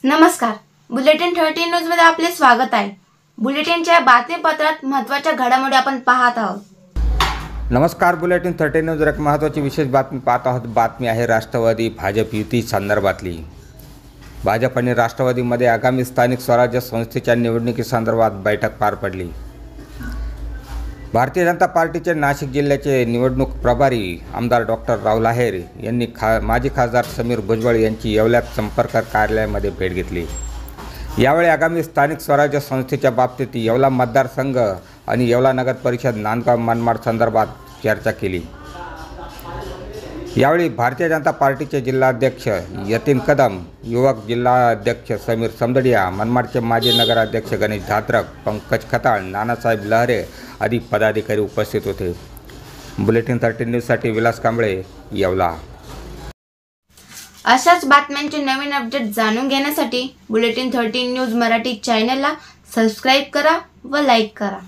नमस्कार, bulletin 13 news मध्ये आपले स्वागत आहे। बुलेटिनच्या बातमीपत्रात महत्त्वाच्या घडामोडी आपण पाहत आहोत। नमस्कार, बुलेटिन 13 न्यूज एक महत्त्वाची विशेष बातमी पाहत आहोत। बातमी आहे राष्ट्रवादी भाजप युती संदर्भातली। भाजप आणि राष्ट्रवादीमध्ये आगामी स्थानिक स्वराज्य संस्थेच्या निवडणुकीसंदर्भात बैठक पार पडली। भारतीय जनता पार्टीचे नाशिक जिल्ह्याचे निवडणूक प्रभारी आमदार डॉक्टर राहुल आहेर यांनी माजी खासदार समीर भुजबळ यांची येवल्यात संपर्क कार्यालयामध्ये भेट घेतली। यावेळी आगामी स्थानिक स्वराज्य संस्थेच्या बाबतीत येवला मतदारसंघ आणि येवला नगर परिषद नांदगाव मनमाड संदर्भात चर्चा केली। यावेळी भारतीय जनता पार्टीचे जिल्हाध्यक्ष यतीन कदम, युवक जिल्हाध्यक्ष समीर समदडिया, मनमाडचे माजी नगराध्यक्ष गणेश धात्रक, पंकज खताळ, नानासाहेब लहरे आदी पदाधिकारी उपस्थित होते। बुलेटिन 13 न्यूजसाठी विलास कांबळे, येवला। अशाच बातम्यांचे नवीन अपडेट जाणून घेण्यासाठी बुलेटिन 13 न्यूज मराठी चॅनलला सबस्क्राइब करा व लाईक करा।